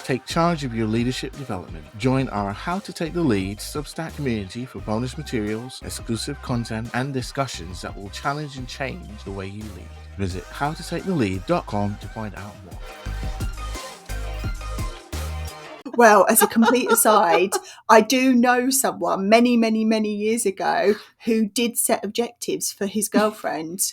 Take charge of your leadership development. Join our How to Take the Lead Substack community for bonus materials, exclusive content, and discussions that will challenge and change the way you lead. Visit howtotakethelead.com to find out more. Well, as a complete aside, I do know someone many, many, many years ago who did set objectives for his girlfriend.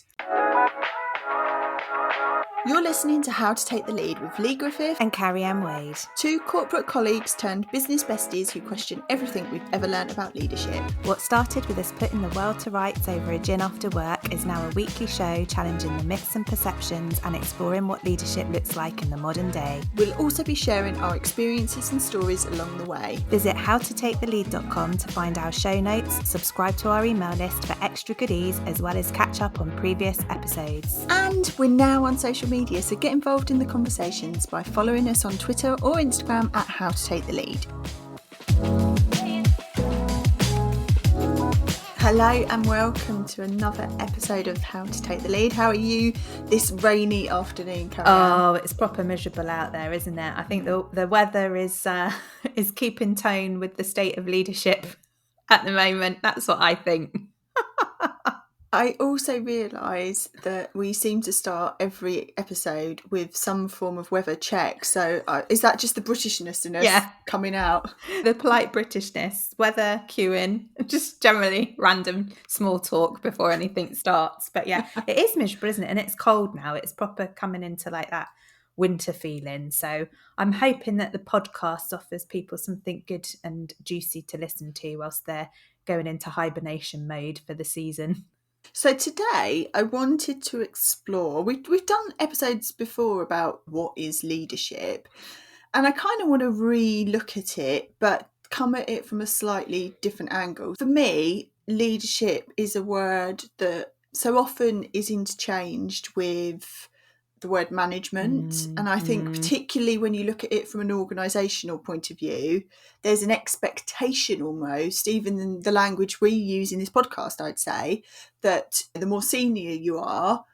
You're listening to How to Take the Lead with Lee Griffith and Carrie-Anne Wade. Two corporate colleagues turned business besties who question everything we've ever learned about leadership. What started with us putting the world to rights over a gin after work is now a weekly show challenging the myths and perceptions and exploring what leadership looks like in the modern day. We'll also be sharing our experiences and stories along the way. Visit howtotakethelead.com to find our show notes, subscribe to our email list for extra goodies, as well as catch up on previous episodes. And we're now on social media, so get involved in the conversations by following us on Twitter or Instagram at How to Take the Lead. Hello and welcome to another episode of How to Take the Lead. How are you this rainy afternoon, Carrie-Anne? Oh, it's proper miserable out there, isn't it? I think the weather is keeping tone with the state of leadership at the moment. That's what I think. I also realise that we seem to start every episode with some form of weather check. So is that just the Britishness in us coming out? The polite Britishness, weather cueing, just generally random small talk before anything starts. But yeah, it is miserable, isn't it? And it's cold now. It's proper coming into like that winter feeling. So I'm hoping that the podcast offers people something good and juicy to listen to whilst they're going into hibernation mode for the season. So today I wanted to explore, we've done episodes before about what is leadership, and I kind of want to re-look at it, but come at it from a slightly different angle. For me, leadership is a word that so often is interchanged with the word management. And I think particularly when you look at it from an organisational point of view, there's an expectation almost, even in the language we use in this podcast, I'd say, that the more senior you are,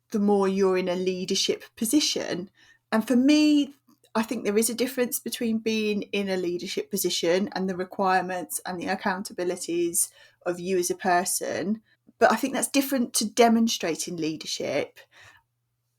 the more you're in a leadership position. And for me, I think there is a difference between being in a leadership position and the requirements and the accountabilities of you as a person. But I think that's different to demonstrating leadership.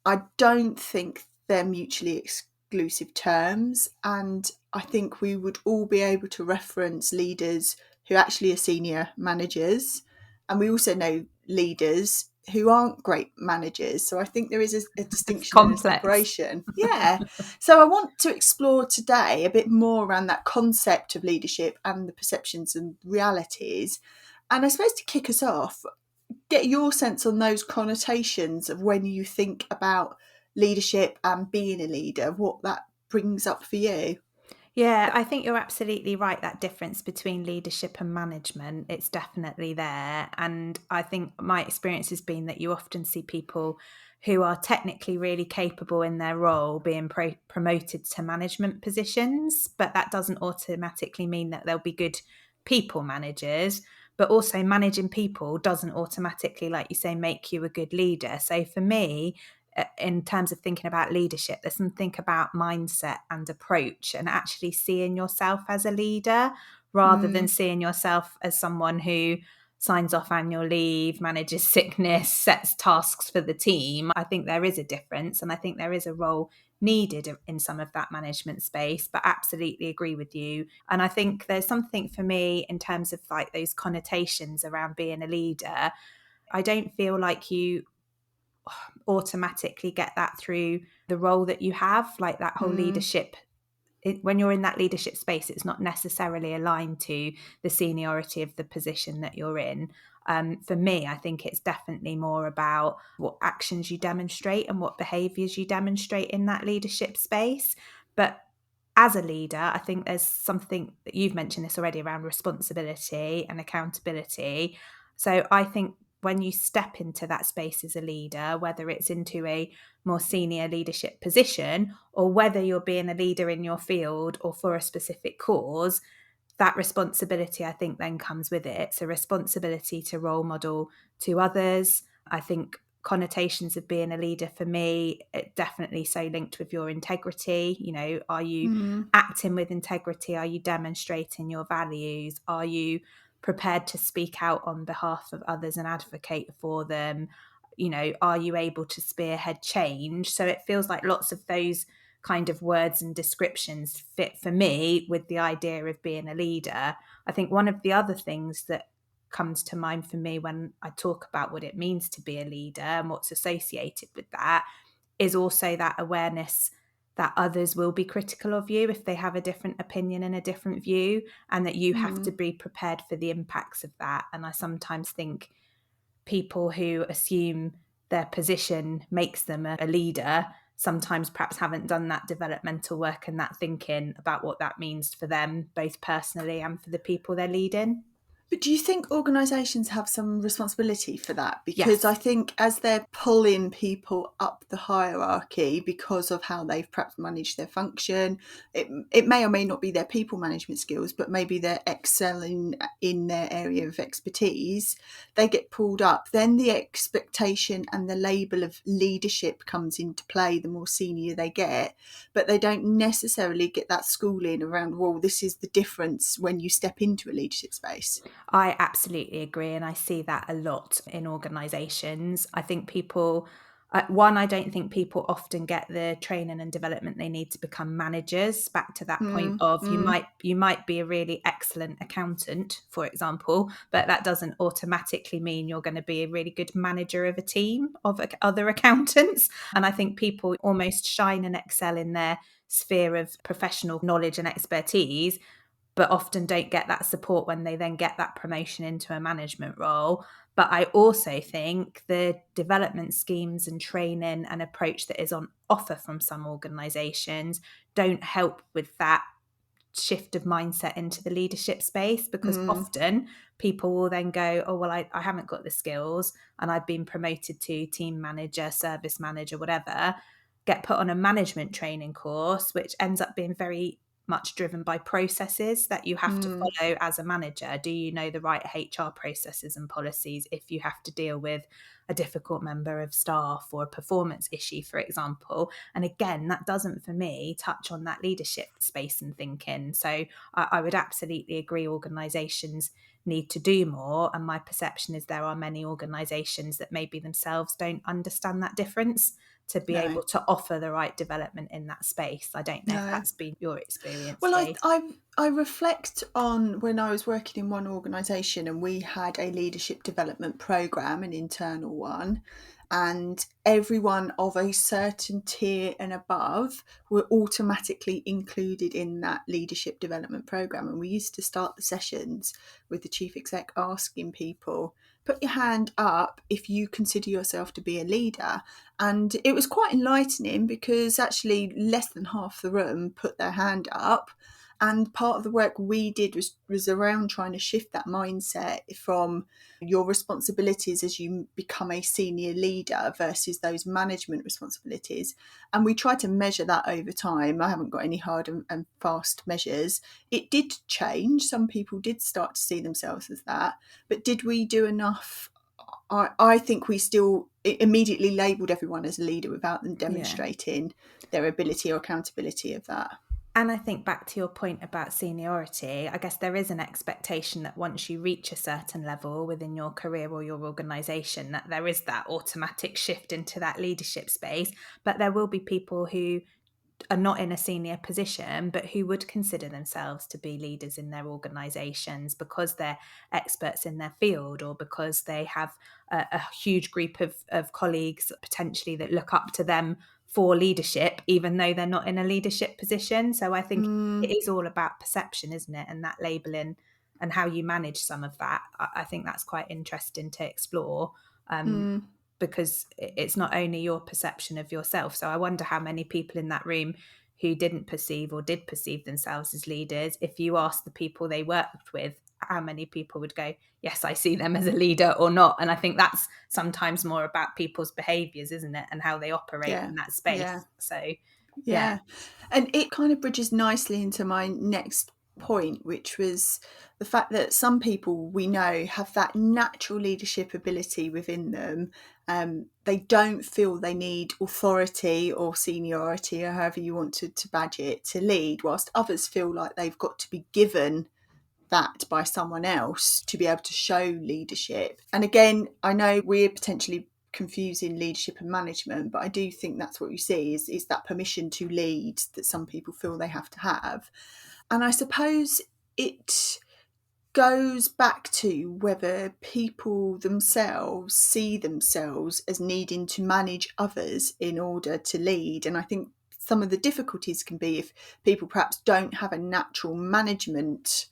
I don't think they're mutually exclusive terms, and I think we would all be able to reference leaders who actually are senior managers, and we also know leaders who aren't great managers. So I think there is a distinction and a separation. Yeah. So I want to explore today a bit more around that concept of leadership and the perceptions and realities. And I suppose to kick us off, get your sense on those connotations of when you think about leadership and being a leader, what that brings up for you. Yeah, I think you're absolutely right. That difference between leadership and management, it's definitely there. And I think my experience has been that you often see people who are technically really capable in their role being promoted to management positions, but that doesn't automatically mean that they'll be good people managers. But also managing people doesn't automatically, like you say, make you a good leader. So for me, in terms of thinking about leadership, there's something about mindset and approach and actually seeing yourself as a leader rather than seeing yourself as someone who signs off annual leave, manages sickness, sets tasks for the team. I think there is a difference, and I think there is a role needed in some of that management space, but absolutely agree with you. And I think there's something for me in terms of like those connotations around being a leader. I don't feel like you automatically get that through the role that you have, like that whole leadership. When you're in that leadership space, it's not necessarily aligned to the seniority of the position that you're in. For me, I think it's definitely more about what actions you demonstrate and what behaviours you demonstrate in that leadership space. But as a leader, I think there's something that you've mentioned this already around responsibility and accountability. So I think when you step into that space as a leader, whether it's into a more senior leadership position or whether you're being a leader in your field or for a specific cause, that responsibility, I think, then comes with it. It's a responsibility to role model to others. I think connotations of being a leader for me, it definitely so linked with your integrity. You know, are you acting with integrity? Are you demonstrating your values? Are you prepared to speak out on behalf of others and advocate for them? You know, are you able to spearhead change? So it feels like lots of those kind of words and descriptions fit for me with the idea of being a leader. I think one of the other things that comes to mind for me when I talk about what it means to be a leader and what's associated with that is also that awareness that others will be critical of you if they have a different opinion and a different view, and that you have to be prepared for the impacts of that. And I sometimes think people who assume their position makes them a leader sometimes perhaps haven't done that developmental work and that thinking about what that means for them, both personally and for the people they're leading. But do you think organisations have some responsibility for that? Because Yes. I think as they're pulling people up the hierarchy because of how they've perhaps managed their function, it may or may not be their people management skills, but maybe they're excelling in their area of expertise, they get pulled up. Then the expectation and the label of leadership comes into play the more senior they get, but they don't necessarily get that schooling around, well, this is the difference when you step into a leadership space. I absolutely agree. And I see that a lot in organisations. I think people, I don't think people often get the training and development they need to become managers. Back to that point of you might be a really excellent accountant, for example, but that doesn't automatically mean you're going to be a really good manager of a team of other accountants. And I think people almost shine and excel in their sphere of professional knowledge and expertise, but often don't get that support when they then get that promotion into a management role. But I also think the development schemes and training and approach that is on offer from some organisations don't help with that shift of mindset into the leadership space, because often people will then go, oh, well, I haven't got the skills and I've been promoted to team manager, service manager, whatever, get put on a management training course, which ends up being very much driven by processes that you have to follow as a manager. Do you know the right HR processes and policies if you have to deal with a difficult member of staff or a performance issue, for example? And again, that doesn't, for me, touch on that leadership space and thinking. So I would absolutely agree organisations need to do more. And my perception is there are many organisations that maybe themselves don't understand that difference to be able to offer the right development in that space. I don't know if that's been your experience. Well, I reflect on when I was working in one organisation and we had a leadership development programme, an internal one, and everyone of a certain tier and above were automatically included in that leadership development programme. And we used to start the sessions with the chief exec asking people, put your hand up if you consider yourself to be a leader. And it was quite enlightening because actually less than half the room put their hand up. And part of the work we did was around trying to shift that mindset from your responsibilities as you become a senior leader versus those management responsibilities. And we tried to measure that over time. I haven't got any hard and fast measures. It did change. Some people did start to see themselves as that. But did we do enough? I think we still immediately labelled everyone as a leader without them demonstrating their ability or accountability of that. And I think back to your point about seniority, I guess there is an expectation that once you reach a certain level within your career or your organisation, that there is that automatic shift into that leadership space. But there will be people who are not in a senior position, but who would consider themselves to be leaders in their organisations because they're experts in their field, or because they have a huge group of colleagues potentially that look up to them for leadership, even though they're not in a leadership position. So I think it is all about perception, isn't it? And that labelling and how you manage some of that. I think that's quite interesting to explore. Because it's not only your perception of yourself. So I wonder how many people in that room who didn't perceive or did perceive themselves as leaders, if you ask the people they worked with, how many people would go, yes, I see them as a leader, or not. And I think that's sometimes more about people's behaviours, isn't it? And how they operate in that space. So And it kind of bridges nicely into my next point, which was the fact that some people we know have that natural leadership ability within them. They don't feel they need authority or seniority, or however you want to badge it, to lead, whilst others feel like they've got to be given that by someone else to be able to show leadership. And again, I know we're potentially confusing leadership and management, but I do think that's what you see is that permission to lead that some people feel they have to have. And I suppose it goes back to whether people themselves see themselves as needing to manage others in order to lead. And I think some of the difficulties can be if people perhaps don't have a natural management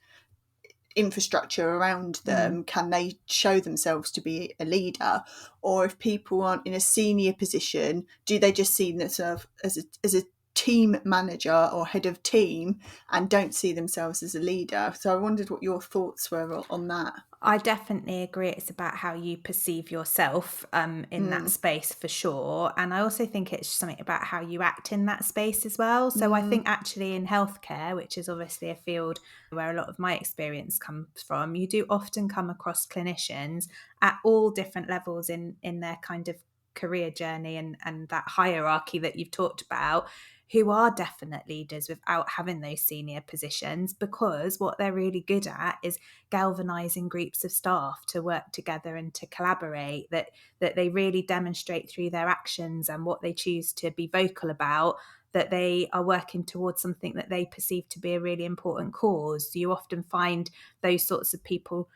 infrastructure around them, can they show themselves to be a leader? Or if people aren't in a senior position, do they just see themselves as a team manager or head of team and don't see themselves as a leader? So I wondered what your thoughts were on that. I definitely agree. It's about how you perceive yourself in that space, for sure. And I also think it's something about how you act in that space as well. So I think actually in healthcare, which is obviously a field where a lot of my experience comes from, you do often come across clinicians at all different levels in their kind of career journey and that hierarchy that you've talked about, who are definite leaders without having those senior positions, because what they're really good at is galvanizing groups of staff to work together and to collaborate, that they really demonstrate through their actions and what they choose to be vocal about, that they are working towards something that they perceive to be a really important cause. You often find those sorts of people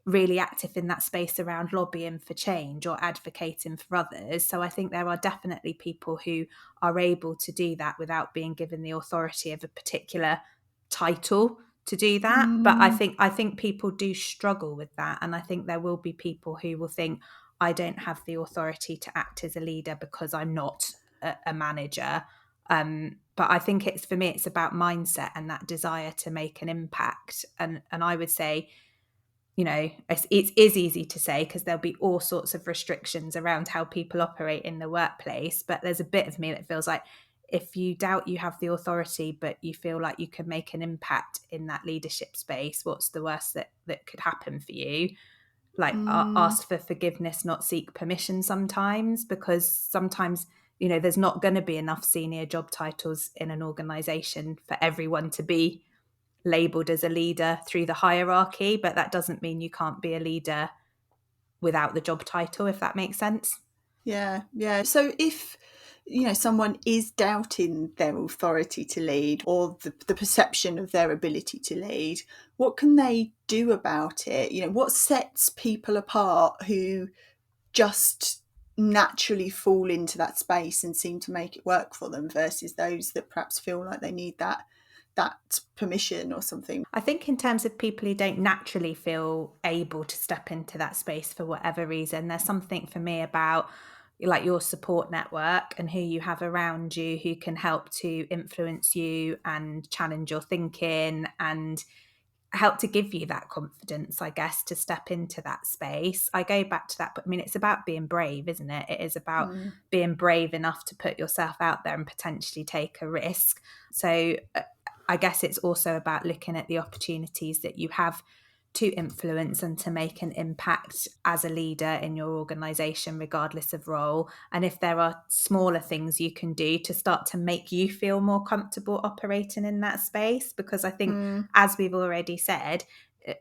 really active in that space around lobbying for change or advocating for others. So I think there are definitely people who are able to do that without being given the authority of a particular title to do that. But I think people do struggle with that, and I think there will be people who will think, I don't have the authority to act as a leader because I'm not a manager. But I think for me it's about mindset and that desire to make an impact. And I would say, it is easy to say because there'll be all sorts of restrictions around how people operate in the workplace, but there's a bit of me that feels like if you doubt you have the authority but you feel like you can make an impact in that leadership space, what's the worst that could happen for you? Like ask for forgiveness, not seek permission sometimes, because sometimes there's not going to be enough senior job titles in an organization for everyone to be labeled as a leader through the hierarchy, but that doesn't mean you can't be a leader without the job title, if that makes sense. Yeah. So if someone is doubting their authority to lead, or the perception of their ability to lead, what can they do about it? What sets people apart who just naturally fall into that space and seem to make it work for them, versus those that perhaps feel like they need that permission or something? I think in terms of people who don't naturally feel able to step into that space for whatever reason, there's something for me about like your support network and who you have around you who can help to influence you and challenge your thinking and help to give you that confidence, I guess, to step into that space. I go back to that, but I mean, it's about being brave, isn't it? It is about being brave enough to put yourself out there and potentially take a risk. So I guess it's also about looking at the opportunities that you have to influence and to make an impact as a leader in your organisation, regardless of role. And if there are smaller things you can do to start to make you feel more comfortable operating in that space, because I think, as we've already said,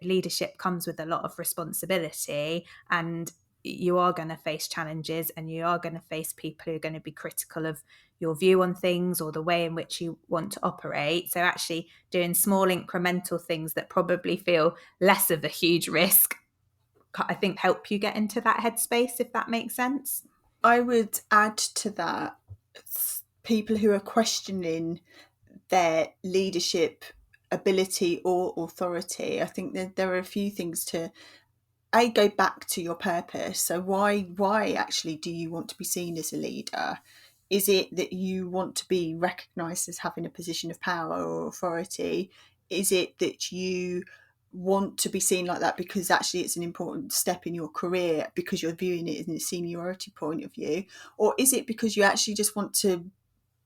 leadership comes with a lot of responsibility, and you are going to face challenges and you are going to face people who are going to be critical of your view on things or the way in which you want to operate. So actually doing small incremental things that probably feel less of a huge risk, I think, help you get into that headspace, if that makes sense. I would add to that, people who are questioning their leadership ability or authority. I think that there are a few things to go back to your purpose. So why actually do you want to be seen as a leader? Is it that you want to be recognised as having a position of power or authority? Is it that you want to be seen like that because actually it's an important step in your career because you're viewing it in a seniority point of view? Or is it because you actually just want to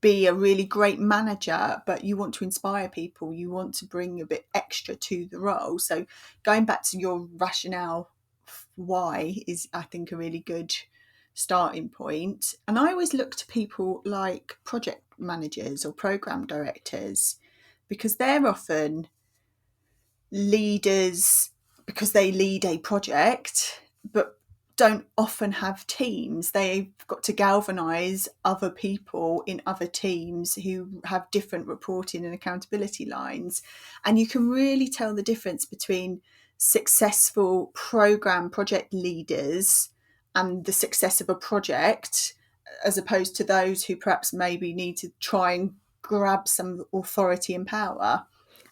be a really great manager, but you want to inspire people, you want to bring a bit extra to the role. So going back to your rationale why is, I think, a really good starting point. And I always look to people like project managers or program directors, because they're often leaders because they lead a project, but don't often have teams. They've got to galvanise other people in other teams who have different reporting and accountability lines. And you can really tell the difference between successful project leaders and the success of a project, as opposed to those who perhaps maybe need to try and grab some authority and power.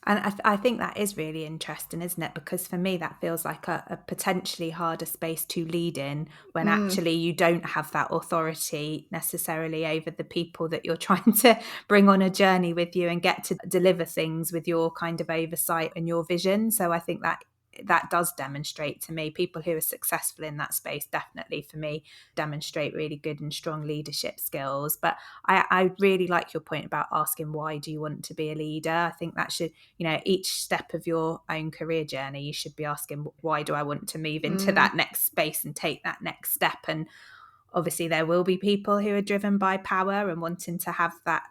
And I think that is really interesting, isn't it? Because for me, that feels like a potentially harder space to lead in when actually you don't have that authority necessarily over the people that you're trying to bring on a journey with you and get to deliver things with your kind of oversight and your vision. So I think that does demonstrate to me, people who are successful in that space definitely for me demonstrate really good and strong leadership skills. But I really like your point about asking, why do you want to be a leader? I think that should, each step of your own career journey, you should be asking, why do I want to move into that next space and take that next step? And obviously there will be people who are driven by power and wanting to have that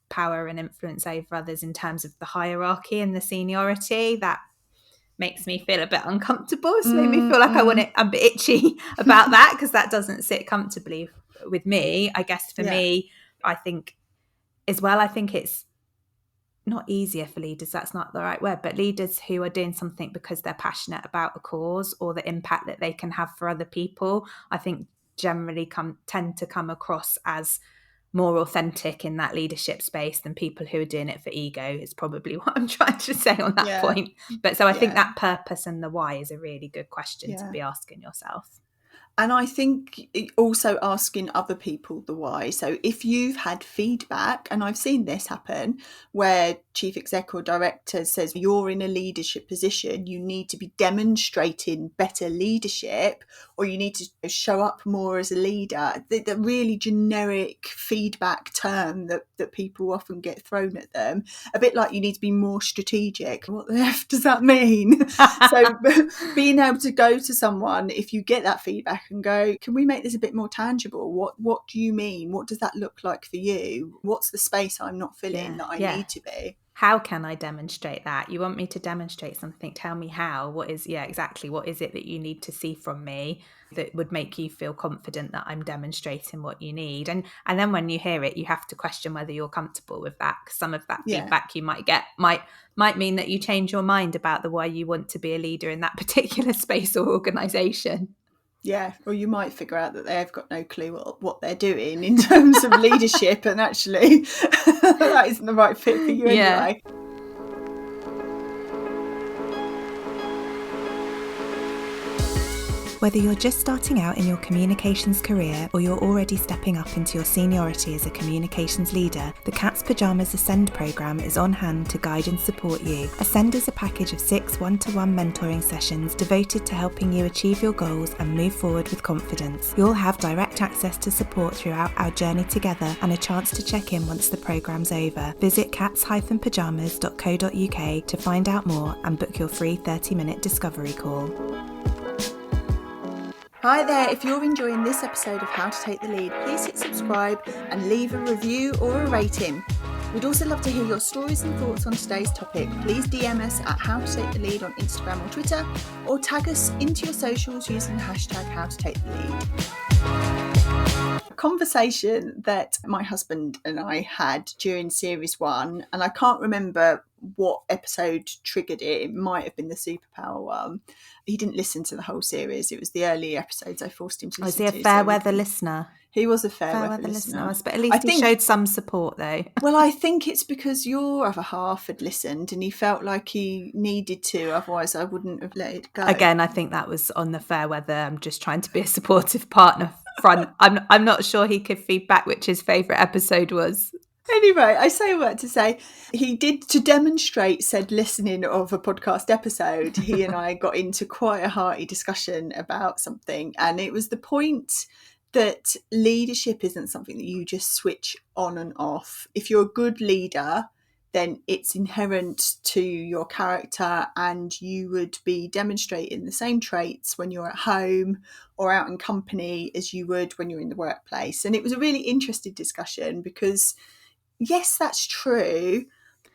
power and influence over others in terms of the hierarchy and the seniority. That makes me feel a bit uncomfortable. It's made me feel like I'm a bit itchy about that, because that doesn't sit comfortably with me. I guess for me, I think as well, I think it's not easier for leaders, that's not the right word, but leaders who are doing something because they're passionate about a cause or the impact that they can have for other people, I think generally tend to come across as more authentic in that leadership space than people who are doing it for ego, is probably what I'm trying to say on that point. But so I think that purpose and the why is a really good question to be asking yourself. And I think also asking other people the why. So if you've had feedback, and I've seen this happen, where chief exec or director says you're in a leadership position, you need to be demonstrating better leadership, or you need to show up more as a leader. The really generic feedback term that people often get thrown at them, a bit like you need to be more strategic. What the F does that mean? So being able to go to someone, if you get that feedback, and go, can we make this a bit more tangible? What do you mean? What does that look like for you? What's the space I'm not filling that I need to be? How can I demonstrate that? You want me to demonstrate something? Tell me how. What is exactly what is it that you need to see from me that would make you feel confident that I'm demonstrating what you need? And then when you hear it, you have to question whether you're comfortable with that, because some of that feedback you might get might mean that you change your mind about the why you want to be a leader in that particular space or organisation. Yeah, or you might figure out that they've got no clue what they're doing in terms of leadership, and actually that isn't the right fit for you anyway. Whether you're just starting out in your communications career or you're already stepping up into your seniority as a communications leader, the Cat's Pyjamas Ascend programme is on hand to guide and support you. Ascend is a package of 6 one-to-one mentoring sessions devoted to helping you achieve your goals and move forward with confidence. You'll have direct access to support throughout our journey together and a chance to check in once the programme's over. Visit cats-pyjamas.co.uk to find out more and book your free 30-minute discovery call. Hi there, if you're enjoying this episode of How to Take the Lead, please hit subscribe and leave a review or a rating. We'd also love to hear your stories and thoughts on today's topic. Please DM us at How to Take the Lead on Instagram or Twitter, or tag us into your socials using the hashtag How to Take the Lead. A conversation that my husband and I had during series 1, and I can't remember what episode triggered it. It might have been the superpower one. He didn't listen to the whole series. It was the early episodes I forced him to listen to. Was he a fair weather listener? He was a fair weather listener. But at least he showed some support though. Well, I think it's because your other half had listened and he felt like he needed to, otherwise I wouldn't have let it go. Again, I think that was on the fair weather. I'm just trying to be a supportive partner front. I'm not sure he could feed back which his favourite episode was. Anyway, I say what to say. He did, to demonstrate said listening of a podcast episode, he and I got into quite a hearty discussion about something. And it was the point that leadership isn't something that you just switch on and off. If you're a good leader, then it's inherent to your character, and you would be demonstrating the same traits when you're at home or out in company as you would when you're in the workplace. And it was a really interesting discussion because, yes, that's true.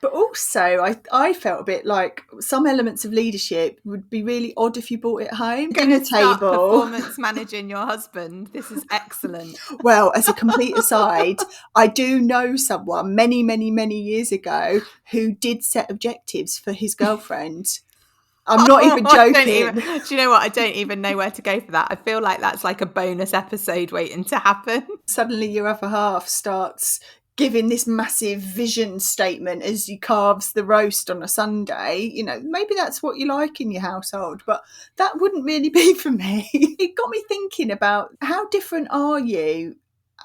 But also, I felt a bit like some elements of leadership would be really odd if you brought it home. Gonna start performance managing your husband. This is excellent. Well, as a complete aside, I do know someone many, many, many years ago who did set objectives for his girlfriend. I'm not even joking. Do you know what? I don't even know where to go for that. I feel like that's like a bonus episode waiting to happen. Suddenly your other half starts giving this massive vision statement as he carves the roast on a Sunday. You know, maybe that's what you like in your household, but that wouldn't really be for me. It got me thinking about how different are you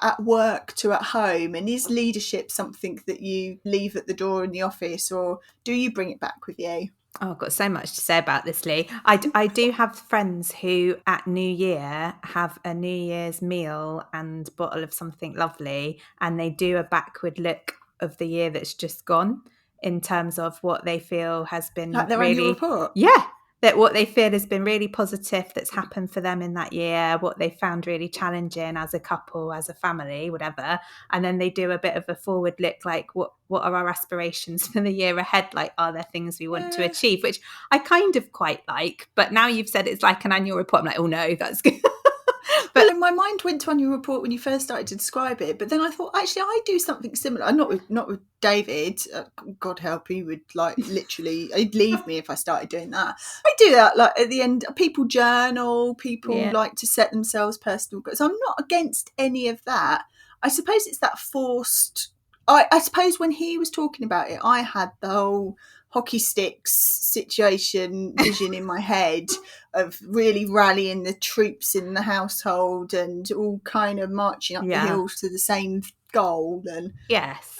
at work to at home, and is leadership something that you leave at the door in the office, or do you bring it back with you? Oh, I've got so much to say about this, Lee. I do have friends who at New Year have a New Year's meal and bottle of something lovely, and they do a backward look of the year that's just gone in terms of what they feel has been Like their really annual report? Yeah, that what they feel has been really positive that's happened for them in that year, what they found really challenging as a couple, as a family, whatever. And then they do a bit of a forward look, like what are our aspirations for the year ahead? Like, are there things we want to achieve? Which I kind of quite like. But now you've said it's like an annual report, I'm like, oh no, that's good. But well, my mind went to annual report when you first started to describe it, but then I thought, actually, I do something similar. Not with David. God help, he would literally, he'd leave me if I started doing that. I do that at the end. People journal. People like to set themselves personal goals. I'm not against any of that. I suppose it's that forced. I suppose when he was talking about it, I had the whole hockey sticks situation vision in my head of really rallying the troops in the household and all kind of marching up the hills to the same goal. And yes.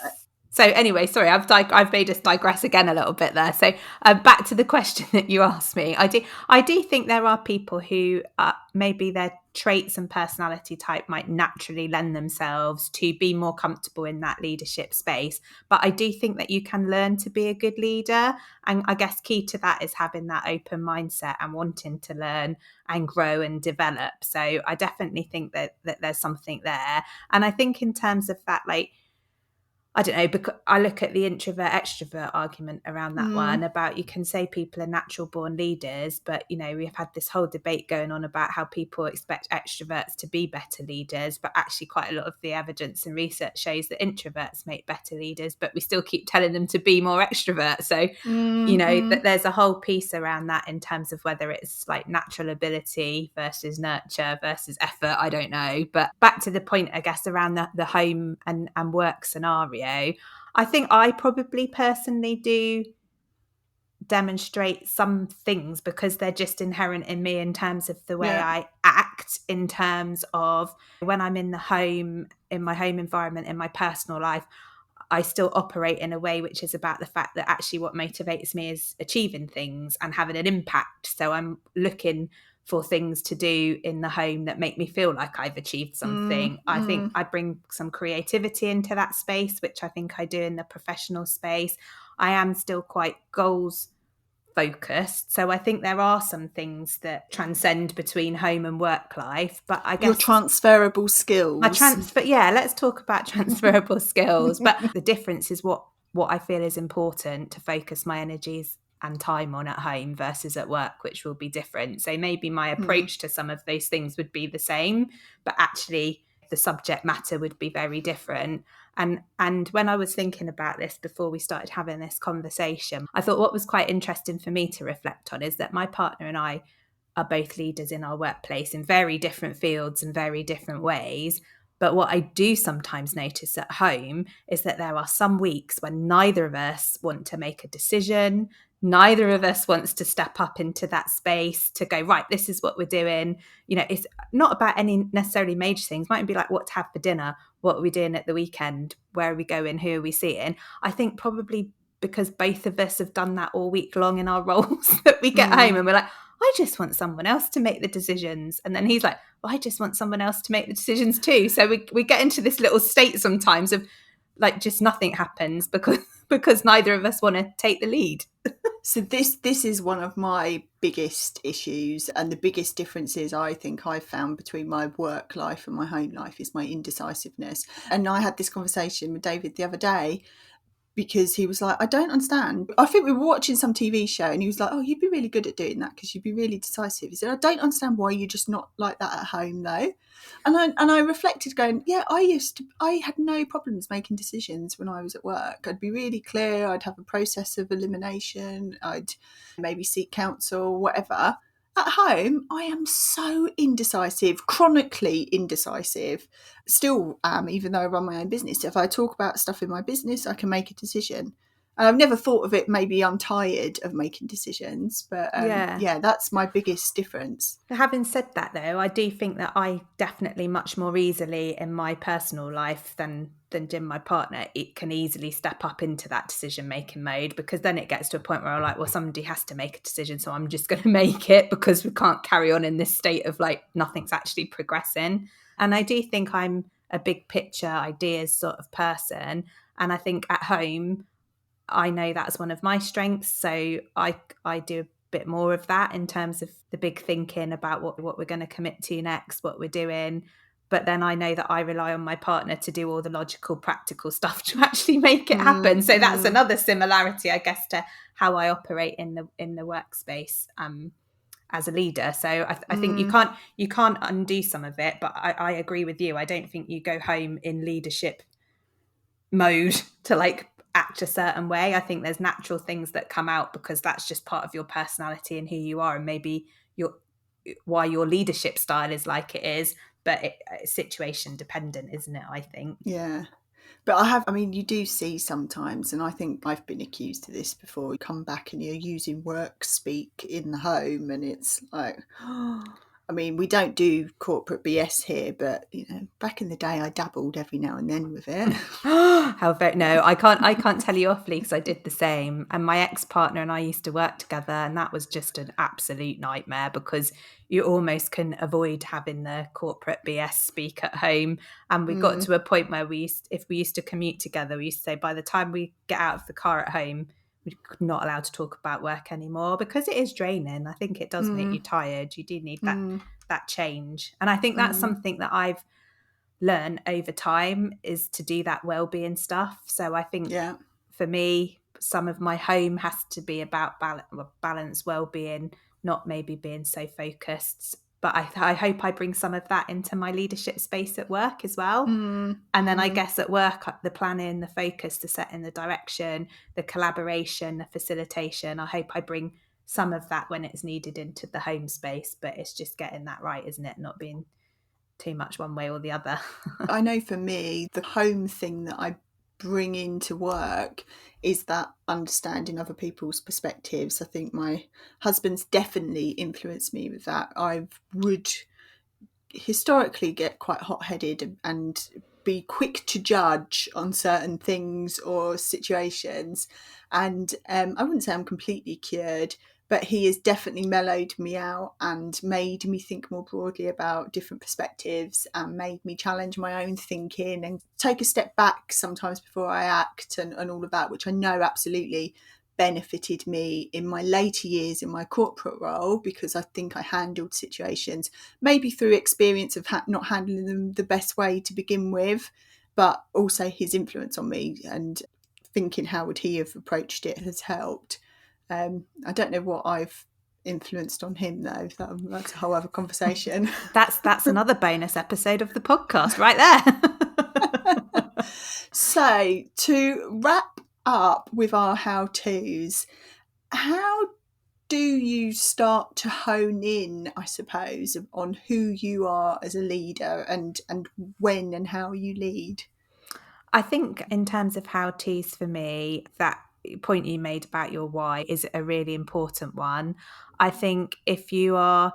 So anyway, sorry, I've made us digress again a little bit there. So back to the question that you asked me. I do think there are people who maybe their traits and personality type might naturally lend themselves to be more comfortable in that leadership space. But I do think that you can learn to be a good leader. And I guess key to that is having that open mindset and wanting to learn and grow and develop. So I definitely think that there's something there. And I think in terms of that, like, I don't know, because I look at the introvert extrovert argument around that one about, you can say people are natural born leaders, but you know, we've had this whole debate going on about how people expect extroverts to be better leaders, but actually quite a lot of the evidence and research shows that introverts make better leaders, but we still keep telling them to be more extrovert. So you know, that there's a whole piece around that in terms of whether it's like natural ability versus nurture versus effort. I don't know. But back to the point, I guess, around the home and work scenario, I think I probably personally do demonstrate some things because they're just inherent in me in terms of the way I act, in terms of when I'm in the home, in my home environment, in my personal life, I still operate in a way which is about the fact that actually what motivates me is achieving things and having an impact. So I'm looking for things to do in the home that make me feel like I've achieved something. I think I bring some creativity into that space, which I think I do in the professional space. I am still quite goals focused. So I think there are some things that transcend between home and work life, but I guess your transferable skills. Let's talk about transferable skills. But the difference is what I feel is important to focus my energies and time on at home versus at work, which will be different. So maybe my approach to some of those things would be the same, but actually the subject matter would be very different. And when I was thinking about this before we started having this conversation, I thought what was quite interesting for me to reflect on is that my partner and I are both leaders in our workplace in very different fields and very different ways. But what I do sometimes notice at home is that there are some weeks when neither of us want to make a decision. Neither of us wants to step up into that space to go, right, this is what we're doing. You know, it's not about any necessarily major things. It might be like what to have for dinner, what are we doing at the weekend, where are we going, who are we seeing? I think probably because both of us have done that all week long in our roles, that we get home and we're like, I just want someone else to make the decisions. And then he's like, well, I just want someone else to make the decisions too. So we get into this little state sometimes of like just nothing happens because neither of us want to take the lead. So this is one of my biggest issues, and the biggest differences I think I've found between my work life and my home life is my indecisiveness. And I had this conversation with David the other day, because he was like, I don't understand. I think we were watching some TV show and he was like, oh, you'd be really good at doing that because you'd be really decisive. He said, I don't understand why you're just not like that at home though. And I reflected going, yeah, I had no problems making decisions when I was at work. I'd be really clear. I'd have a process of elimination. I'd maybe seek counsel, whatever. At home, I am so indecisive, chronically indecisive. Still am, even though I run my own business. If I talk about stuff in my business, I can make a decision. And I've never thought of it, maybe I'm tired of making decisions. But yeah, that's my biggest difference. Having said that, though, I do think that I definitely much more easily in my personal life than Jim, my partner, it can easily step up into that decision-making mode, because then it gets to a point where I'm like, well, somebody has to make a decision, so I'm just going to make it, because we can't carry on in this state of like nothing's actually progressing. And I do think I'm a big picture ideas sort of person. And I think at home, I know that's one of my strengths. So I do a bit more of that in terms of the big thinking about what we're going to commit to next, what we're doing. But then I know that I rely on my partner to do all the logical, practical stuff to actually make it happen. So that's another similarity, I guess, to how I operate in the workspace as a leader. So I think you can't undo some of it. But I agree with you. I don't think you go home in leadership mode to like act a certain way. I think there's natural things that come out because that's just part of your personality and who you are, and maybe why your leadership style is like it is, but it's situation dependent, isn't it? I think. Yeah. But you do see sometimes, and I think I've been accused of this before, you come back and you're using work speak in the home, and it's like, we don't do corporate BS here, but back in the day I dabbled every now and then with it. No, I can't tell you awfully, because I did the same. And my ex-partner and I used to work together, and that was just an absolute nightmare, because you almost couldn't avoid having the corporate BS speak at home. And we got to a point where if we used to commute together, we used to say by the time we get out of the car at home, we're not allowed to talk about work anymore, because it is draining. I think it does make you tired. You do need that change. And I think that's something that I've learned over time, is to do that wellbeing stuff. So I think for me, some of my home has to be about balance, wellbeing, not maybe being so focused. But I hope I bring some of that into my leadership space at work as well. And then I guess at work, the planning, the focus, the setting the direction, the collaboration, the facilitation, I hope I bring some of that when it's needed into the home space. But it's just getting that right, isn't it? Not being too much one way or the other. I know for me, the home thing that I bring into work is that understanding other people's perspectives. I think my husband's definitely influenced me with that. I would historically get quite hot-headed and be quick to judge on certain things or situations, and I wouldn't say I'm completely cured, but he has definitely mellowed me out and made me think more broadly about different perspectives, and made me challenge my own thinking and take a step back sometimes before I act, and all of that, which I know absolutely benefited me in my later years in my corporate role, because I think I handled situations maybe through experience of not handling them the best way to begin with, but also his influence on me and thinking how would he have approached it has helped. I don't know what I've influenced on him though. That's a whole other conversation. That's another bonus episode of the podcast right there. So to wrap up with our how-tos, how do you start to hone in, I suppose, on who you are as a leader and when and how you lead? I think in terms of how-tos for me, that point you made about your why is a really important one. I think if you are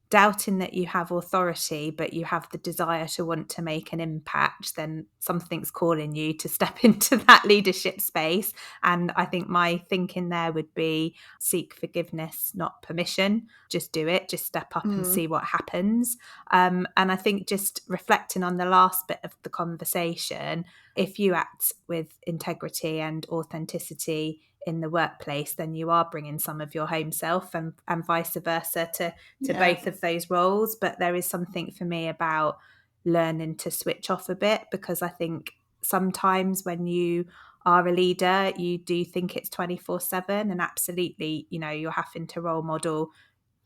doubting that you have authority, but you have the desire to want to make an impact, then something's calling you to step into that leadership space. And I think my thinking there would be seek forgiveness, not permission. Just do it, just step up and see what happens. And I think just reflecting on the last bit of the conversation, if you act with integrity and authenticity in the workplace, then you are bringing some of your home self, and vice versa to both of those roles. But there is something for me about learning to switch off a bit, because I think sometimes when you are a leader, you do think it's 24/7, and absolutely, you're having to role model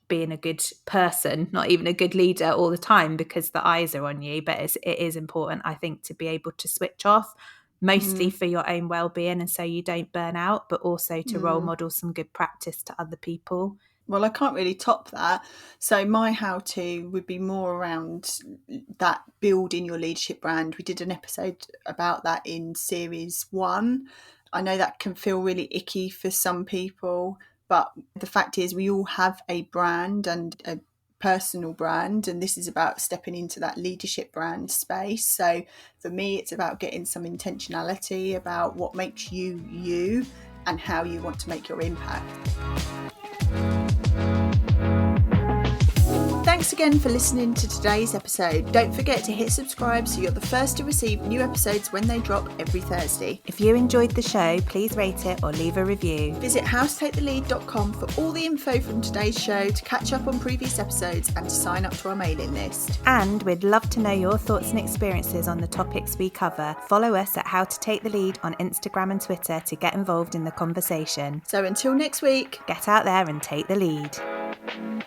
being a good person, not even a good leader all the time, because the eyes are on you. But it is important, I think, to be able to switch off, mostly for your own well-being and so you don't burn out, but also to role model some good practice to other people. Well, I can't really top that. So my how-to would be more around that building your leadership brand. We did an episode about that in series 1. I know that can feel really icky for some people, but the fact is we all have a brand and a personal brand, and this is about stepping into that leadership brand space. So for me, it's about getting some intentionality about what makes you you and how you want to make your impact. Thanks again for listening to today's episode. Don't forget to hit subscribe so you're the first to receive new episodes when they drop every Thursday. If you enjoyed the show, please rate it or leave a review. Visit howtotakethelead.com for all the info from today's show, to catch up on previous episodes and to sign up to our mailing list. And we'd love to know your thoughts and experiences on the topics we cover. Follow us at How to Take the Lead on Instagram and Twitter to get involved in the conversation. So until next week, get out there and take the lead.